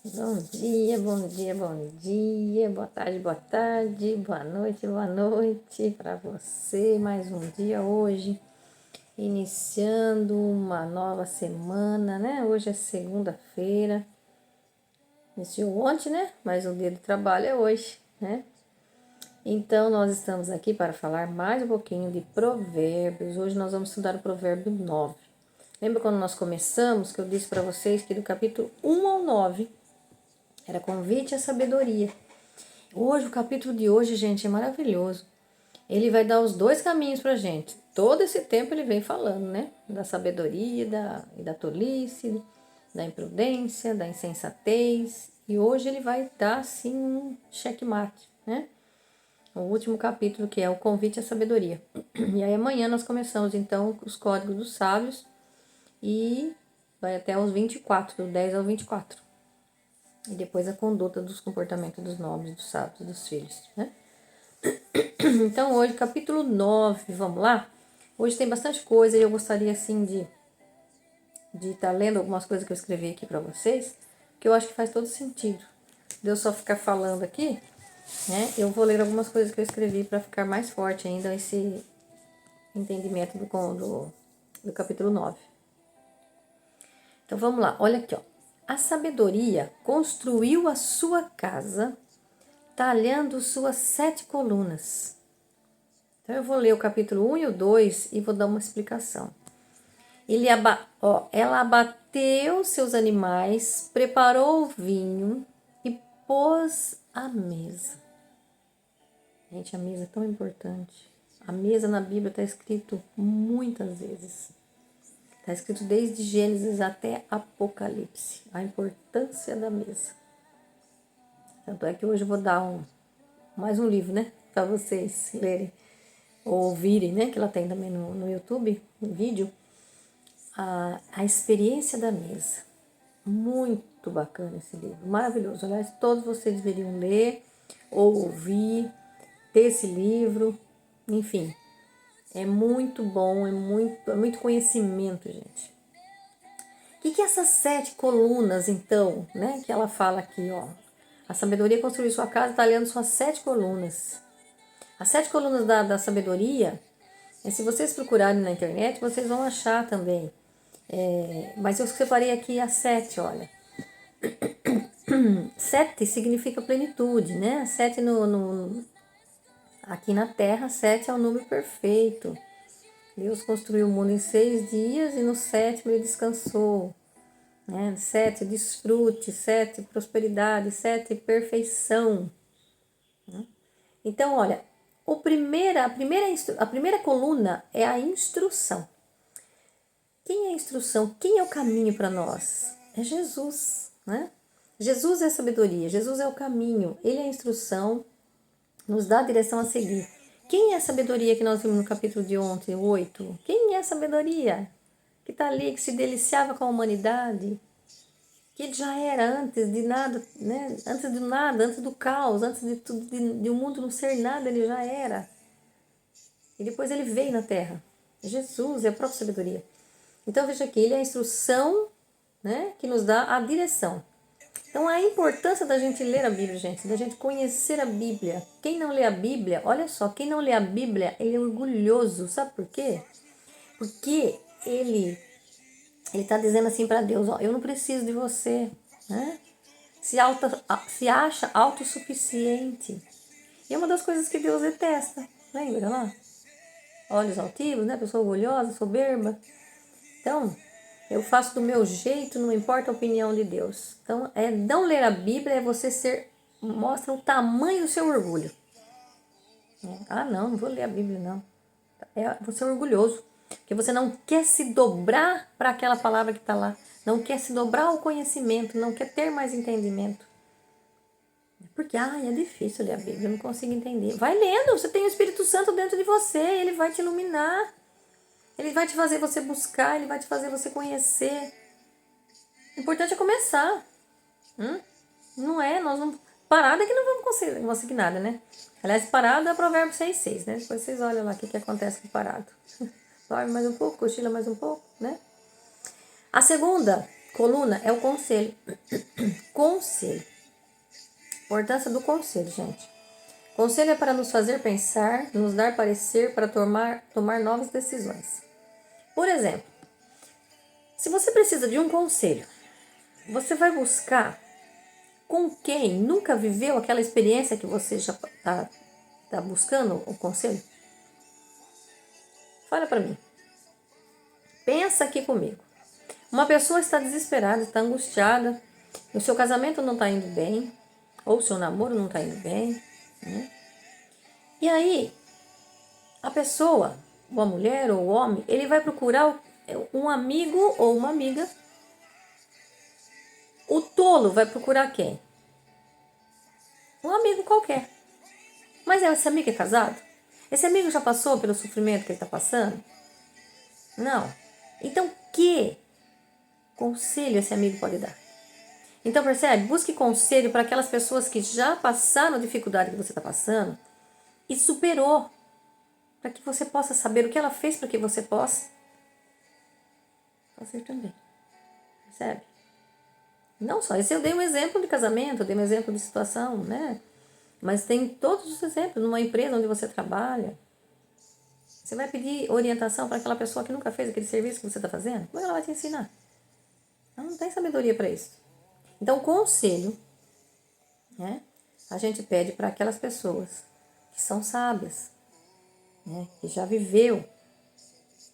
Bom dia, bom dia, bom dia, boa tarde, boa noite para você. Mais um dia hoje, iniciando uma nova semana, né? Hoje é segunda-feira, iniciou ontem, né? Mas o dia do trabalho é hoje, né? Então, nós estamos aqui para falar mais um pouquinho de provérbios. Hoje nós vamos estudar o provérbio 9. Lembra quando nós começamos que eu disse para vocês que do capítulo 1 ao 9 era convite à sabedoria. Hoje, o capítulo de hoje, gente, é maravilhoso. Ele vai dar os dois caminhos pra gente. Todo esse tempo ele vem falando, né? Da sabedoria e da tolice, da imprudência, da insensatez. E hoje ele vai dar, assim, um checkmate, né? O último capítulo, que é o convite à sabedoria. E aí amanhã nós começamos, então, os códigos dos sábios. E vai até os 24, do 10 ao 24. E depois a conduta dos comportamentos dos nobres, dos sábios, dos filhos, né? Então hoje, capítulo 9, vamos lá? Hoje tem bastante coisa e eu gostaria, assim, de estar lendo algumas coisas que eu escrevi aqui para vocês, que eu acho que faz todo sentido. De eu só ficar falando aqui, né? Eu vou ler algumas coisas que eu escrevi para ficar mais forte ainda esse entendimento do capítulo 9. Então vamos lá, olha aqui, ó. A sabedoria construiu a sua casa, talhando suas 7 colunas. Então eu vou ler o capítulo 1 e o 2 e vou dar uma explicação. Ela abateu seus animais, preparou o vinho e pôs a mesa. Gente, a mesa é tão importante. A mesa na Bíblia está escrito muitas vezes. Está escrito desde Gênesis até Apocalipse. A importância da mesa. Tanto é que hoje eu vou dar mais um livro, né? Para vocês lerem ou ouvirem, né? Que ela tem também no YouTube, um vídeo. A experiência da mesa. Muito bacana esse livro. Maravilhoso. Aliás, todos vocês deveriam ler ou ouvir, ter esse livro. Enfim, é muito bom, é muito conhecimento, gente. O que é essas 7 colunas, então, né? Que ela fala aqui, ó. A sabedoria construiu sua casa, talhando suas 7 colunas. As 7 colunas da sabedoria, se vocês procurarem na internet, vocês vão achar também. Mas eu separei aqui as 7, olha. 7 significa plenitude, né? 7 aqui na Terra, 7 é o número perfeito. Deus construiu o mundo em 6 dias e no 7º ele descansou. 7, desfrute, 7, prosperidade, 7, perfeição. Então, olha, a primeira coluna é a instrução. Quem é a instrução? Quem é o caminho para nós? É Jesus, né? Jesus é a sabedoria, Jesus é o caminho, Ele é a instrução, nos dá a direção a seguir. Quem é a sabedoria que nós vimos no capítulo de ontem, 8? Quem é a sabedoria? Que está ali, que se deliciava com a humanidade, que ele já era antes de nada, né? Antes de nada, antes do caos, antes de tudo, de o mundo não ser nada, ele já era. E depois ele veio na Terra. Jesus é a própria sabedoria. Então veja aqui, ele é a instrução, né, que nos dá a direção. Então a importância da gente ler a Bíblia, gente, da gente conhecer a Bíblia. Quem não lê a Bíblia, olha só, quem não lê a Bíblia, ele é orgulhoso, sabe por quê? Porque ele está dizendo assim para Deus, ó, eu não preciso de você, né? Se acha autossuficiente. E é uma das coisas que Deus detesta, lembra lá? Olhos altivos, né? Pessoa orgulhosa, soberba. Então, eu faço do meu jeito, não importa a opinião de Deus. Então, não ler a Bíblia é você mostra o tamanho do seu orgulho. Ah, não vou ler a Bíblia, não. Você é orgulhoso, porque você não quer se dobrar para aquela palavra que está lá. Não quer se dobrar ao conhecimento, não quer ter mais entendimento. Porque, é difícil ler a Bíblia, eu não consigo entender. Vai lendo, você tem o Espírito Santo dentro de você, ele vai te iluminar. Ele vai te fazer você buscar, ele vai te fazer você conhecer. O importante é começar. Não é, nós não... Parada é que não vamos conseguir nada, né? Aliás, parada é Provérbio 6,6, né? Depois vocês olham lá o que acontece com parado. Dorme mais um pouco, cochila mais um pouco, né? A segunda Coluna é o conselho. Conselho. Importância do conselho, gente. Conselho é para nos fazer pensar, nos dar parecer para tomar novas decisões. Por exemplo, se você precisa de um conselho, você vai buscar com quem nunca viveu aquela experiência que você já está buscando o conselho? Fala para mim. Pensa aqui comigo. Uma pessoa está desesperada, está angustiada, o seu casamento não está indo bem, ou o seu namoro não está indo bem, né? E aí, a pessoa, ou a mulher ou o homem, ele vai procurar um amigo ou uma amiga. O tolo vai procurar quem? Um amigo qualquer. Mas esse amigo é casado? Esse amigo já passou pelo sofrimento que ele está passando? Não. Então, que conselho esse amigo pode dar? Então, percebe? Busque conselho para aquelas pessoas que já passaram a dificuldade que você está passando e superou, para que você possa saber o que ela fez para que você possa fazer também. Percebe? Não só, esse eu dei um exemplo de casamento, eu dei um exemplo de situação, né? Mas tem todos os exemplos, numa empresa onde você trabalha. Você vai pedir orientação para aquela pessoa que nunca fez aquele serviço que você está fazendo? Como ela vai te ensinar? Ela não tem sabedoria para isso. Então, conselho, né? A gente pede para aquelas pessoas que são sábias, né? Que já viveu.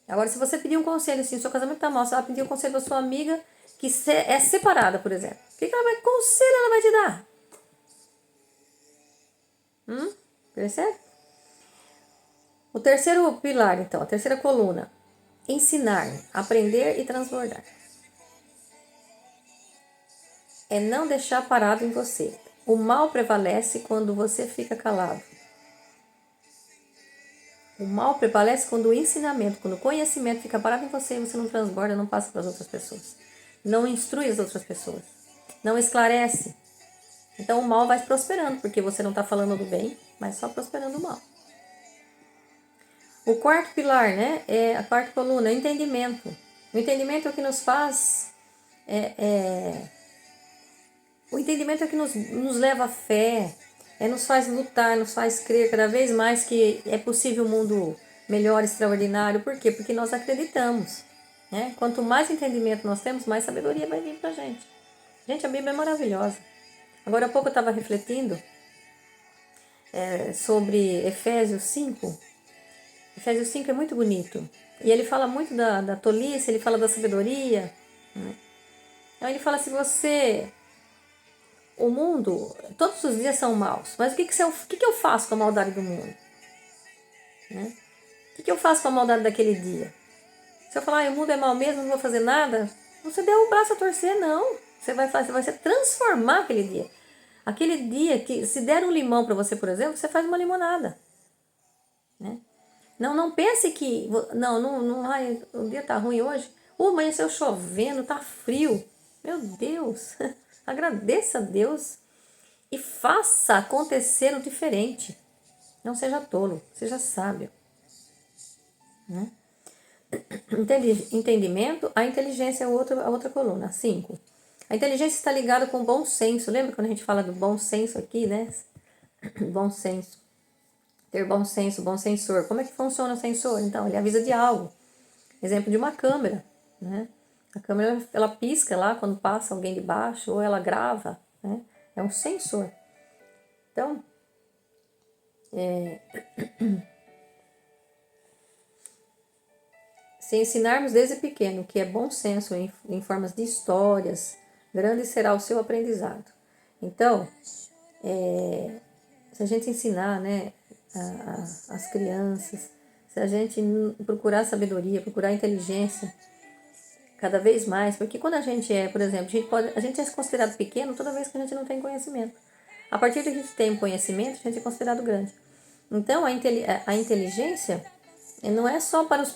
Agora, se você pedir um conselho assim, seu casamento está mal, você vai pedir um conselho da sua amiga que é separada, por exemplo. Que conselho ela vai te dar? Percebe? O terceiro pilar, então, a terceira coluna. Ensinar, aprender e transbordar. É não deixar parado em você. O mal prevalece quando você fica calado. O mal prevalece quando o ensinamento, quando o conhecimento fica parado em você e você não transborda, não passa para as outras pessoas. Não instrui as outras pessoas. Não esclarece. Então o mal vai prosperando, porque você não está falando do bem, mas só prosperando o mal. O quarto pilar, né, é a quarta coluna, é o entendimento. O entendimento é o que nos faz... O entendimento é o que nos leva à fé, nos faz lutar, nos faz crer cada vez mais que é possível um mundo melhor, extraordinário. Por quê? Porque nós acreditamos, né? Quanto mais entendimento nós temos, mais sabedoria vai vir pra gente. Gente, a Bíblia é maravilhosa. Agora há pouco eu estava refletindo sobre Efésios 5. Efésios 5 é muito bonito. E ele fala muito da tolice, ele fala da sabedoria, né? Então ele fala, se você... O mundo, todos os dias são maus, mas o que eu faço com a maldade do mundo? Né? O que eu faço com a maldade daquele dia? Se eu falar, o mundo é mau mesmo, não vou fazer nada, você deu o braço a torcer, não. Você vai transformar aquele dia. Aquele dia que, se der um limão para você, por exemplo, você faz uma limonada. Né? Não pense que, ai, o dia tá ruim hoje, amanheceu chovendo, tá frio. Meu Deus, agradeça a Deus e faça acontecer o diferente. Não seja tolo, seja sábio. Né? Entendimento, a inteligência é a outra coluna. 5. A inteligência está ligada com o bom senso. Lembra quando a gente fala do bom senso aqui, né? Bom senso. Ter bom senso, bom sensor. Como é que funciona o sensor? Então, ele avisa de algo. Exemplo de uma câmera, né? A câmera, ela pisca lá quando passa alguém de baixo, ou ela grava, né? É um sensor. Então, se ensinarmos desde pequeno que é bom senso em formas de histórias, grande será o seu aprendizado. Então, se a gente ensinar, né, as crianças, se a gente procurar sabedoria, procurar inteligência cada vez mais, porque quando a gente por exemplo, a gente é considerado pequeno toda vez que a gente não tem conhecimento. A partir que a gente tem conhecimento, a gente é considerado grande. Então, a inteligência não é só para os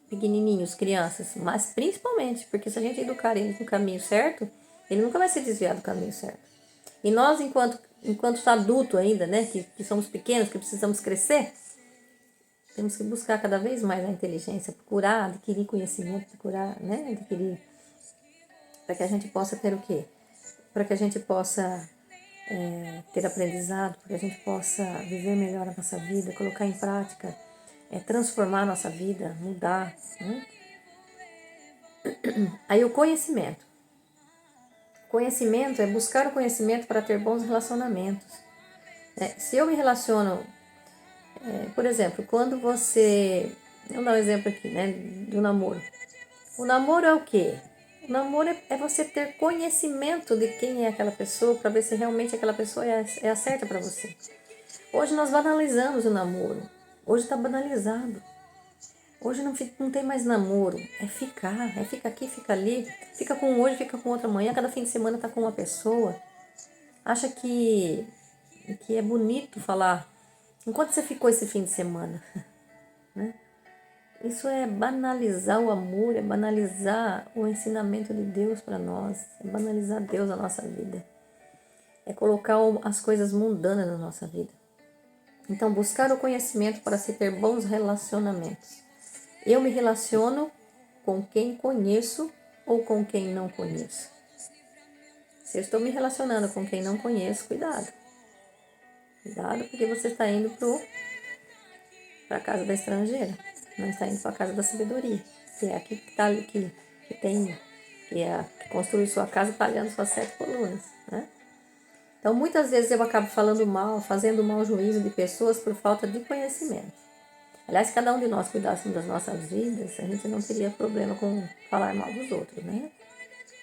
pequenininhos, crianças, mas principalmente, porque se a gente educar ele no caminho certo, ele nunca vai se desviar do caminho certo. E nós, enquanto adulto ainda, né, que somos pequenos, que precisamos crescer, temos que buscar cada vez mais a inteligência, procurar adquirir conhecimento, procurar, né, adquirir Para que a gente possa ter o quê? Para que a gente possa ter aprendizado, para que a gente possa viver melhor a nossa vida, colocar em prática, transformar a nossa vida, mudar. Né? Aí o conhecimento. Conhecimento é buscar o conhecimento para ter bons relacionamentos. Se eu me relaciono, por exemplo, quando você... Vamos dar um exemplo aqui, né, do namoro. O namoro é o quê? O namoro é você ter conhecimento de quem é aquela pessoa para ver se realmente aquela pessoa é a certa para você. Hoje nós banalizamos o namoro. Hoje está banalizado. Hoje não tem mais namoro. É fica aqui, fica ali. Fica com um hoje, fica com outro amanhã. Cada fim de semana tá com uma pessoa. Acha que é bonito falar. Enquanto você ficou esse fim de semana? Né? Isso é banalizar o amor, é banalizar o ensinamento de Deus para nós, é banalizar Deus na nossa vida, é colocar as coisas mundanas na nossa vida. Então, buscar o conhecimento para se ter bons relacionamentos. Eu me relaciono com quem conheço ou com quem não conheço. Se eu estou me relacionando com quem não conheço, cuidado. Cuidado, porque você está indo para a casa da estrangeira. Não está indo para a casa da sabedoria, que é aqui que tá, que construi sua casa talhando suas 7 colunas, né? Então, muitas vezes eu acabo falando mal, fazendo mau juízo de pessoas por falta de conhecimento. Aliás, se cada um de nós cuidássemos das nossas vidas, a gente não teria problema com falar mal dos outros, né?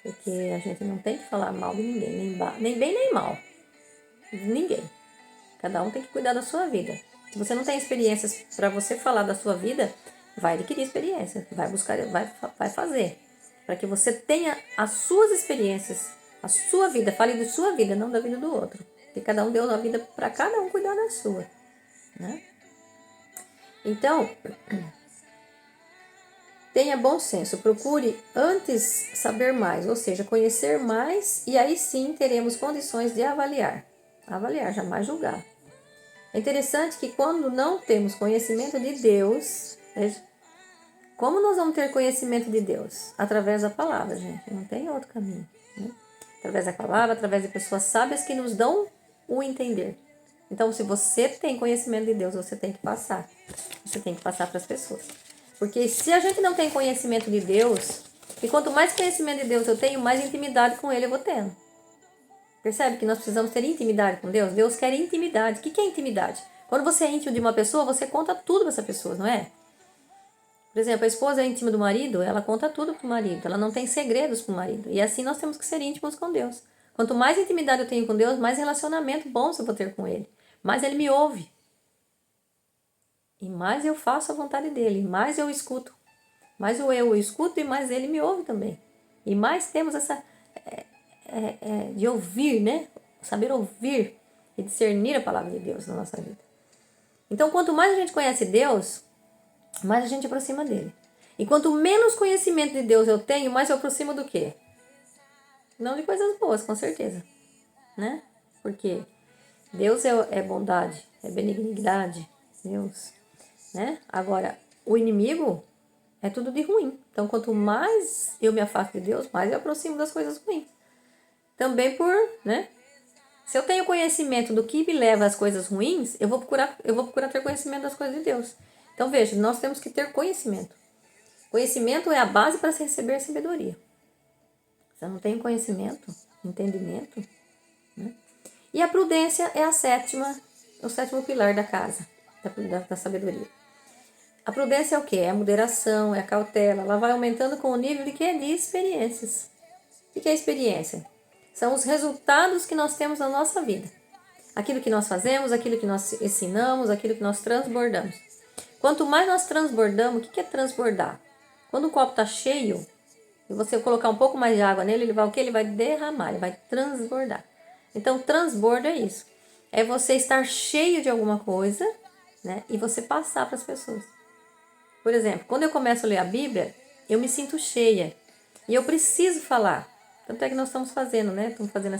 Porque a gente não tem que falar mal de ninguém, nem bem nem mal. De ninguém. Cada um tem que cuidar da sua vida. Se você não tem experiências para você falar da sua vida, vai adquirir experiência, vai buscar, vai fazer. Para que você tenha as suas experiências, a sua vida, fale de sua vida, não da vida do outro. Porque cada um deu uma vida para cada um cuidar da sua. Né? Então, tenha bom senso, procure antes saber mais, ou seja, conhecer mais, e aí sim teremos condições de avaliar. Avaliar, jamais julgar. É interessante que quando não temos conhecimento de Deus, veja, como nós vamos ter conhecimento de Deus? Através da palavra, gente, não tem outro caminho. Né? Através da palavra, através de pessoas sábias que nos dão o entender. Então, se você tem conhecimento de Deus, você tem que passar. Você tem que passar para as pessoas. Porque se a gente não tem conhecimento de Deus, e quanto mais conhecimento de Deus eu tenho, mais intimidade com Ele eu vou tendo. Percebe que nós precisamos ter intimidade com Deus? Deus quer intimidade. O que é intimidade? Quando você é íntimo de uma pessoa, você conta tudo para essa pessoa, não é? Por exemplo, a esposa é íntima do marido, ela conta tudo para o marido. Ela não tem segredos para o marido. E assim nós temos que ser íntimos com Deus. Quanto mais intimidade eu tenho com Deus, mais relacionamento bom eu vou ter com Ele. Mais Ele me ouve. E mais eu faço a vontade dEle. Mais eu escuto. Mais eu escuto e mais Ele me ouve também. E mais temos essa... de ouvir, né? Saber ouvir e discernir a palavra de Deus na nossa vida. Então, quanto mais a gente conhece Deus, mais a gente aproxima dele. E quanto menos conhecimento de Deus eu tenho, mais eu aproximo do quê? Não de coisas boas, com certeza. Né? Porque Deus é bondade, é benignidade, Deus. Né? Agora, o inimigo é tudo de ruim. Então, quanto mais eu me afasto de Deus, mais eu aproximo das coisas ruins. Também né? Se eu tenho conhecimento do que me leva às coisas ruins, eu vou procurar ter conhecimento das coisas de Deus. Então, veja, nós temos que ter conhecimento. Conhecimento é a base para se receber sabedoria. Se eu não tenho conhecimento, entendimento, né? E a prudência é o sétimo pilar da casa, da sabedoria. A prudência é o quê? É a moderação, é a cautela. Ela vai aumentando com o nível de quê? De experiências. O que é experiência? São os resultados que nós temos na nossa vida. Aquilo que nós fazemos, aquilo que nós ensinamos, aquilo que nós transbordamos. Quanto mais nós transbordamos, o que é transbordar? Quando o copo está cheio, e você colocar um pouco mais de água nele, ele vai o quê? Ele vai derramar, ele vai transbordar. Então, transbordo é isso. É você estar cheio de alguma coisa, né? E você passar para as pessoas. Por exemplo, quando eu começo a ler a Bíblia, eu me sinto cheia. E eu preciso falar. Tanto é que nós estamos fazendo, né? Estamos fazendo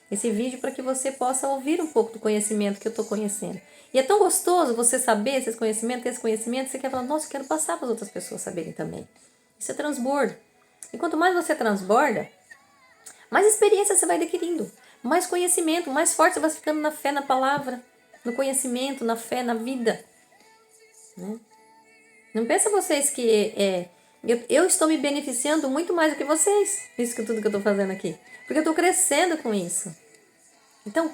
esse vídeo para que você possa ouvir um pouco do conhecimento que eu estou conhecendo. E é tão gostoso você saber esse conhecimento, você quer falar, nossa, eu quero passar para as outras pessoas saberem também. Isso é transbordo. E quanto mais você transborda, mais experiência você vai adquirindo, mais conhecimento, mais forte você vai ficando na fé, na palavra, no conhecimento, na fé, na vida. Né? Não pensa vocês que eu estou me beneficiando muito mais do que vocês, isso que tudo que eu estou fazendo aqui. Porque eu estou crescendo com isso. Então,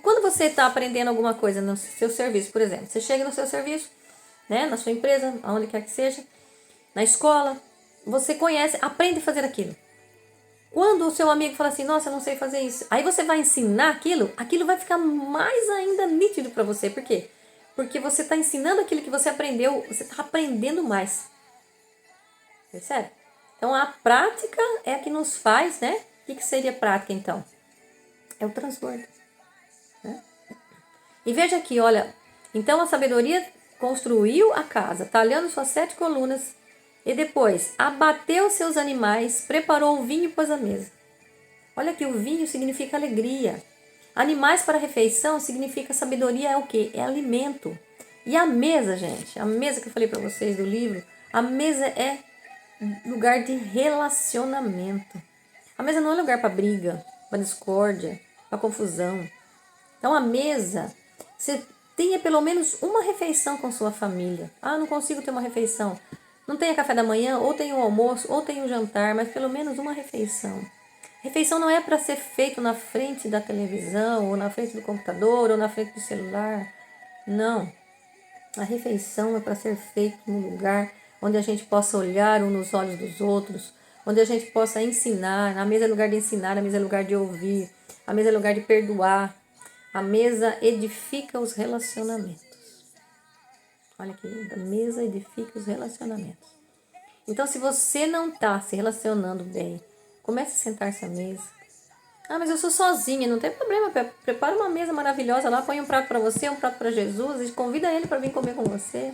quando você está aprendendo alguma coisa no seu serviço, por exemplo, você chega no seu serviço, né, na sua empresa, aonde quer que seja, na escola, você conhece, aprende a fazer aquilo. Quando o seu amigo fala assim, nossa, eu não sei fazer isso, aí você vai ensinar aquilo vai ficar mais ainda nítido para você. Por quê? Porque você está ensinando aquilo que você aprendeu, você está aprendendo mais. Percebe? Então, a prática é a que nos faz, né? O que seria prática, então? É o transbordo. Né? E veja aqui, olha, então a sabedoria construiu a casa, talhando suas 7 colunas, e depois abateu seus animais, preparou o vinho e pôs à mesa. Olha que o vinho significa alegria. Animais para refeição significa sabedoria, é o quê? É alimento. E a mesa, gente, a mesa que eu falei para vocês do livro, a mesa é lugar de relacionamento. A mesa não é lugar para briga, para discórdia, para confusão. Então a mesa, você tenha pelo menos uma refeição com sua família. Ah, não consigo ter uma refeição. Não tenha café da manhã, ou tem o almoço, ou tem o jantar, mas pelo menos uma refeição. Refeição não é para ser feito na frente da televisão, ou na frente do computador, ou na frente do celular. Não. A refeição é para ser feita num lugar onde a gente possa olhar um nos olhos dos outros, onde a gente possa ensinar. A mesa é lugar de ensinar, a mesa é lugar de ouvir, a mesa é lugar de perdoar. A mesa edifica os relacionamentos. Olha que linda, a mesa edifica os relacionamentos. Então, se você não está se relacionando bem, comece a sentar-se à mesa. Ah, mas eu sou sozinha, não tem problema. Prepara uma mesa maravilhosa lá, põe um prato para você, um prato para Jesus e convida ele para vir comer com você.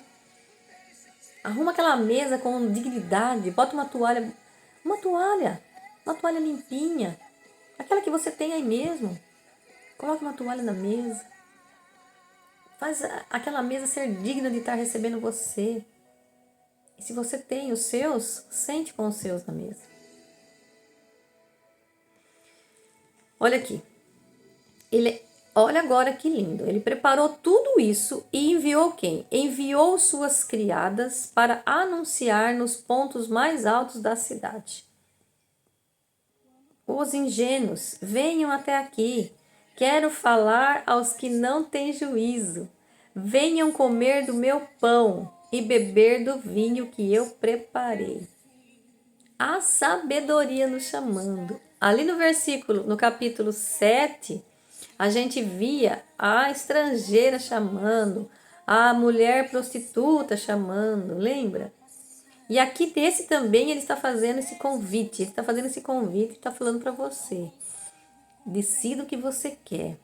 Arruma aquela mesa com dignidade, bota uma toalha limpinha, aquela que você tem aí mesmo. Coloque uma toalha na mesa. Faz aquela mesa ser digna de estar recebendo você. E se você tem os seus, sente com os seus na mesa. Olha aqui. Olha agora que lindo. Ele preparou tudo isso e enviou quem? Enviou suas criadas para anunciar nos pontos mais altos da cidade. Os ingênuos, venham até aqui. Quero falar aos que não têm juízo. Venham comer do meu pão e beber do vinho que eu preparei. A sabedoria nos chamando. Ali no capítulo 7, a gente via a estrangeira chamando, a mulher prostituta chamando, lembra? E aqui desse também ele está fazendo esse convite, e está falando para você. Decida o que você quer.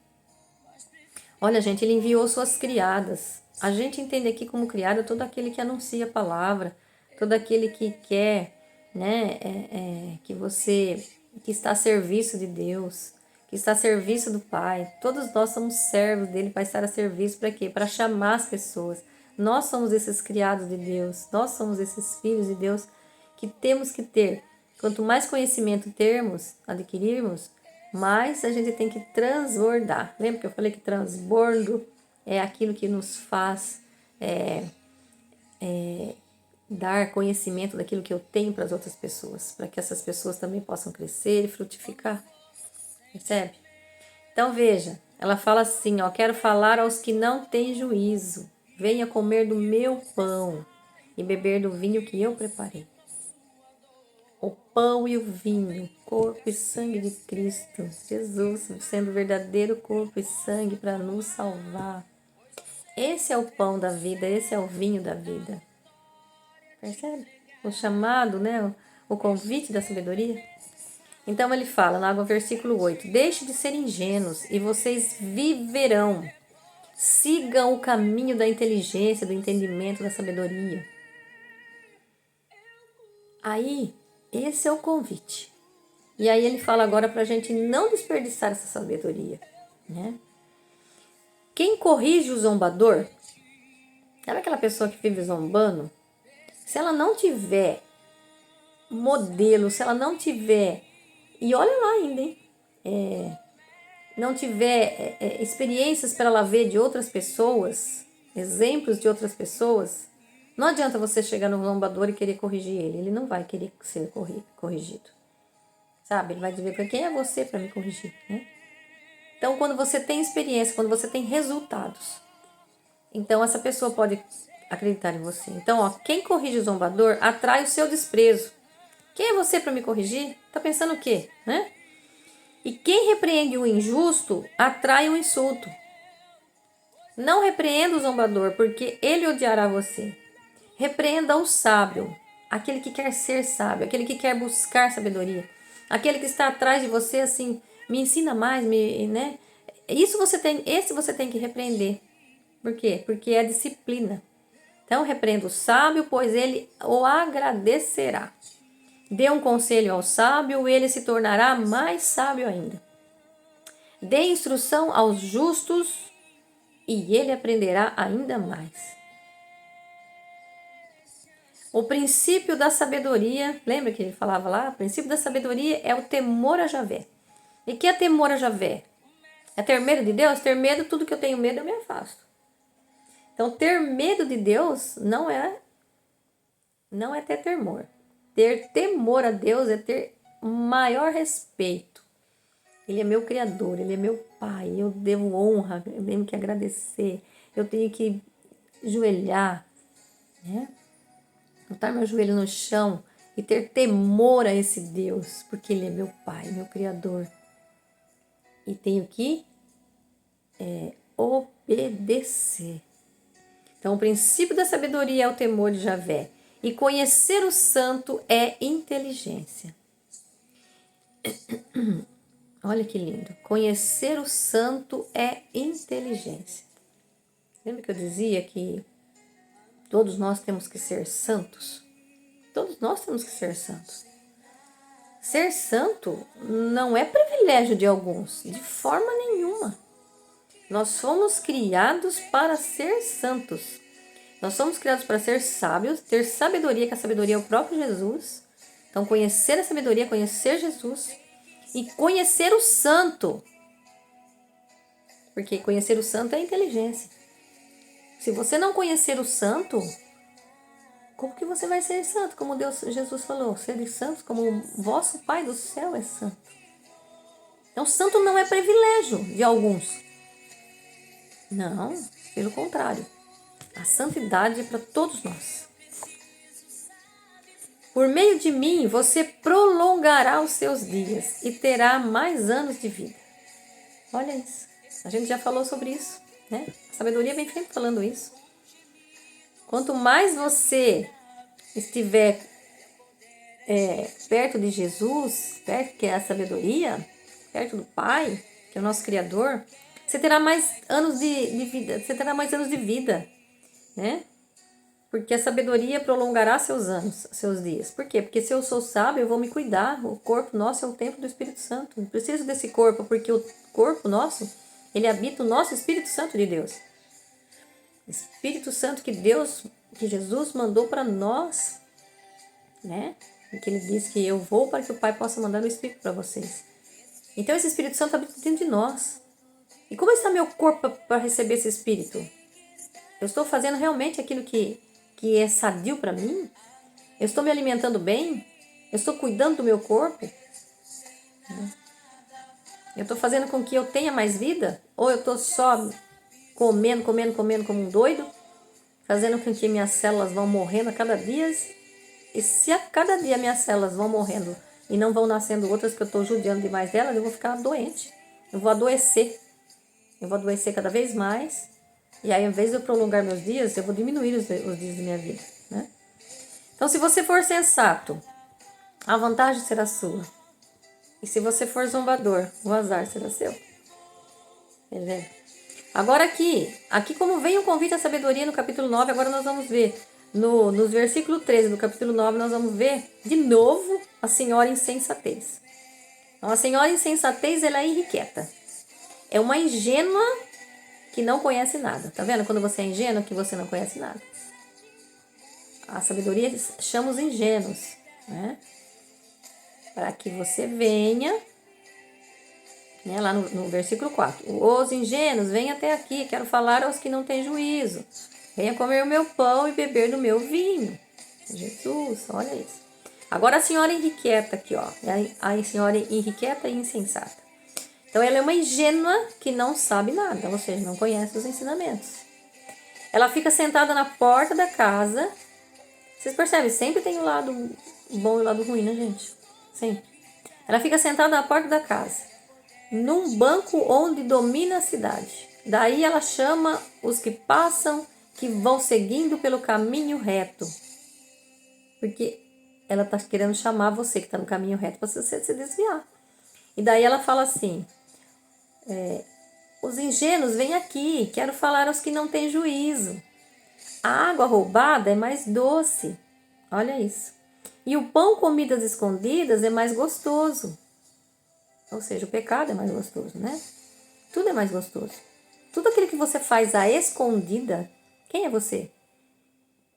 Olha, gente, ele enviou suas criadas. A gente entende aqui como criada todo aquele que anuncia a palavra, todo aquele que quer, né, que está a serviço de Deus, que está a serviço do Pai. Todos nós somos servos dele para estar a serviço para quê? Para chamar as pessoas. Nós somos esses criados de Deus, nós somos esses filhos de Deus que temos que ter. Quanto mais conhecimento adquirirmos, mais a gente tem que transbordar. Lembra que eu falei que transbordo é aquilo que nos faz dar conhecimento daquilo que eu tenho para as outras pessoas, para que essas pessoas também possam crescer e frutificar. Percebe? Então veja, ela fala assim, ó, quero falar aos que não têm juízo. Venha comer do meu pão e beber do vinho que eu preparei. O pão e o vinho, corpo e sangue de Cristo, Jesus sendo o verdadeiro corpo e sangue para nos salvar. Esse é o pão da vida, esse é o vinho da vida. Percebe? O chamado, né? O convite da sabedoria. Então ele fala, no versículo 8, deixe de ser ingênuos e vocês viverão. Sigam o caminho da inteligência, do entendimento, da sabedoria. Aí, esse é o convite. E aí ele fala agora para a gente não desperdiçar essa sabedoria, né? Quem corrige o zombador, sabe aquela pessoa que vive zombando? Se ela não tiver modelo, se ela não tiver E olha lá ainda, hein? Não tiver experiências para ela ver de outras pessoas, exemplos de outras pessoas, não adianta você chegar no zombador e querer corrigir ele. Ele não vai querer ser corrigido. Sabe? Ele vai dizer, para quem é você para me corrigir, né? Então, quando você tem experiência, quando você tem resultados, então essa pessoa pode acreditar em você. Então, ó, quem corrige o zombador atrai o seu desprezo. Quem é você para me corrigir? Tá pensando o quê, né? E quem repreende o injusto atrai o insulto. Não repreenda o zombador, porque ele odiará você. Repreenda o sábio, aquele que quer ser sábio, aquele que quer buscar sabedoria, aquele que está atrás de você assim, me ensina mais, né? Esse você tem que repreender. Por quê? Porque é disciplina. Então repreenda o sábio, pois ele o agradecerá. Dê um conselho ao sábio, ele se tornará mais sábio ainda. Dê instrução aos justos e ele aprenderá ainda mais. O princípio da sabedoria, lembra que ele falava lá? O princípio da sabedoria é o temor a Javé. E que é temor a Javé? É ter medo de Deus? Ter medo, tudo que eu tenho medo eu me afasto. Então, ter medo de Deus não é ter temor. Ter temor a Deus é ter maior respeito. Ele é meu Criador, Ele é meu Pai, eu devo honra, eu tenho que agradecer, eu tenho que ajoelhar, né? Botar meu joelho no chão e ter temor a esse Deus, porque Ele é meu Pai, meu Criador. E tenho que obedecer. Então, o princípio da sabedoria é o temor de Javé. E conhecer o santo é inteligência. Olha que lindo. Conhecer o santo é inteligência. Lembra que eu dizia que todos nós temos que ser santos? Todos nós temos que ser santos. Ser santo não é privilégio de alguns, de forma nenhuma. Nós fomos criados para ser santos. Nós somos criados para ser sábios, ter sabedoria, que a sabedoria é o próprio Jesus. Então, conhecer a sabedoria, conhecer Jesus e conhecer o santo. Porque conhecer o santo é inteligência. Se você não conhecer o santo, como que você vai ser santo? Como Jesus falou, sede santos como o vosso Pai do céu é santo. Então, santo não é privilégio de alguns. Não, pelo contrário. A santidade é para todos nós. Por meio de mim, você prolongará os seus dias e terá mais anos de vida. Olha isso. A gente já falou sobre isso, né? A sabedoria vem sempre falando isso. Quanto mais você estiver perto de Jesus, perto que é a sabedoria, perto do Pai, que é o nosso Criador, você terá mais anos de vida. Você terá mais anos de vida, né? Porque a sabedoria prolongará seus anos, seus dias. Por quê? Porque se eu sou sábio, eu vou me cuidar. O corpo nosso é o templo do Espírito Santo. Eu preciso desse corpo, porque o corpo nosso, ele habita o nosso Espírito Santo de Deus. Espírito Santo que Jesus mandou para nós, né? Porque ele disse que eu vou para que o Pai possa mandar o Espírito para vocês. Então esse Espírito Santo habita dentro de nós. E como está meu corpo para receber esse Espírito? Eu estou fazendo realmente aquilo que é sadio para mim? Eu estou me alimentando bem? Eu estou cuidando do meu corpo? Eu estou fazendo com que eu tenha mais vida? Ou eu estou só comendo como um doido? Fazendo com que minhas células vão morrendo a cada dia? E se a cada dia minhas células vão morrendo e não vão nascendo outras que eu estou judiando demais delas, eu vou ficar doente. Eu vou adoecer. Eu vou adoecer cada vez mais. E aí, ao invés de eu prolongar meus dias, eu vou diminuir os dias da minha vida, né? Então, se você for sensato, a vantagem será sua. E se você for zombador, o azar será seu. Beleza? Agora aqui como vem o convite à sabedoria no capítulo 9, agora nós vamos ver, nos versículo 13 do capítulo 9, nós vamos ver de novo a senhora insensatez. Então, a senhora insensatez, ela é irrequieta. É uma ingênua que não conhece nada. Tá vendo? Quando você é ingênuo, que você não conhece nada. A sabedoria chama os ingênuos, né? para que você venha, né, lá no versículo 4. Os ingênuos, venham até aqui, quero falar aos que não têm juízo. Venha comer o meu pão e beber do meu vinho. Jesus, olha isso. Agora a senhora irrequieta aqui, ó. A senhora irrequieta e insensata. Então ela é uma ingênua que não sabe nada, ou seja, não conhece os ensinamentos. Ela fica sentada na porta da casa. Vocês percebem? Sempre tem o lado bom e o lado ruim, né, gente? Sempre. Ela fica sentada na porta da casa, num banco onde domina a cidade. Daí ela chama os que passam, que vão seguindo pelo caminho reto. Porque ela está querendo chamar você que está no caminho reto para você se desviar. E daí ela fala assim, os ingênuos, vêm aqui, quero falar aos que não têm juízo. A água roubada é mais doce, olha isso. E o pão comido às escondidas é mais gostoso. Ou seja, o pecado é mais gostoso, né? Tudo é mais gostoso. Tudo aquilo que você faz à escondida, quem é você?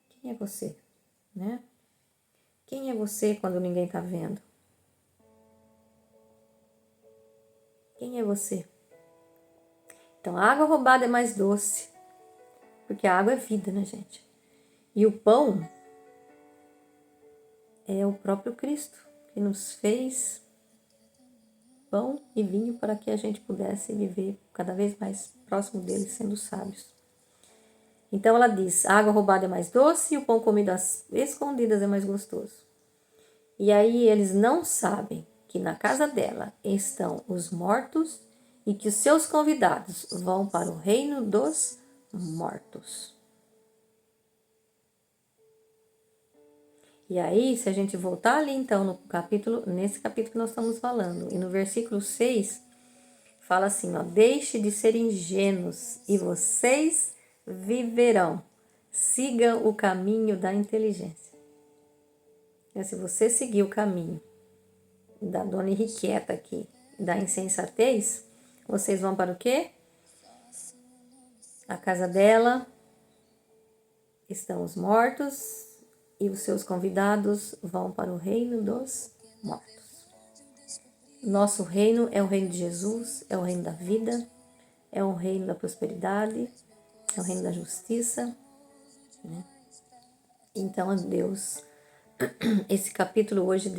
Quem é você, né? Quem é você quando ninguém está vendo? Quem é você? Então, a água roubada é mais doce, porque a água é vida, né, gente? E o pão é o próprio Cristo, que nos fez pão e vinho para que a gente pudesse viver cada vez mais próximo dele, sendo sábios. Então ela diz, a água roubada é mais doce e o pão comido às escondidas é mais gostoso. E aí eles não sabem que na casa dela estão os mortos e que os seus convidados vão para o reino dos mortos. E aí, se a gente voltar ali então nesse capítulo que nós estamos falando, e no versículo 6, fala assim, ó, deixe de ser ingênuos e vocês viverão. Sigam o caminho da inteligência. Se você seguir o caminho da dona Henriqueta aqui, da insensatez, vocês vão para o quê? A casa dela estão os mortos e os seus convidados vão para o reino dos mortos. Nosso reino é o reino de Jesus, é o reino da vida, é o reino da prosperidade, é o reino da justiça, né? Então, Deus, esse capítulo hoje,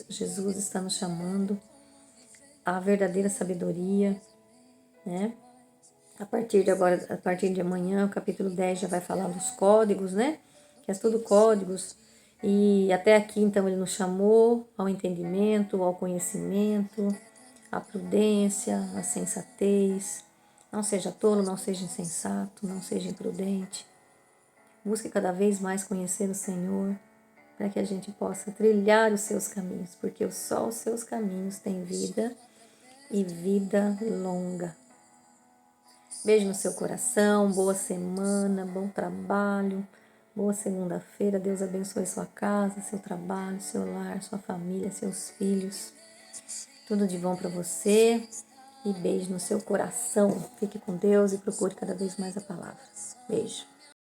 Jesus está nos chamando à verdadeira sabedoria, né? A partir de amanhã, o capítulo 10 já vai falar dos códigos, né? Que é tudo códigos. E até aqui, então, ele nos chamou ao entendimento, ao conhecimento, à prudência, à sensatez. Não seja tolo, não seja insensato, não seja imprudente. Busque cada vez mais conhecer o Senhor, para que a gente possa trilhar os seus caminhos, porque só os seus caminhos têm vida e vida longa. Beijo no seu coração, boa semana, bom trabalho, boa segunda-feira. Deus abençoe sua casa, seu trabalho, seu lar, sua família, seus filhos. Tudo de bom para você e beijo no seu coração. Fique com Deus e procure cada vez mais a palavra. Beijo.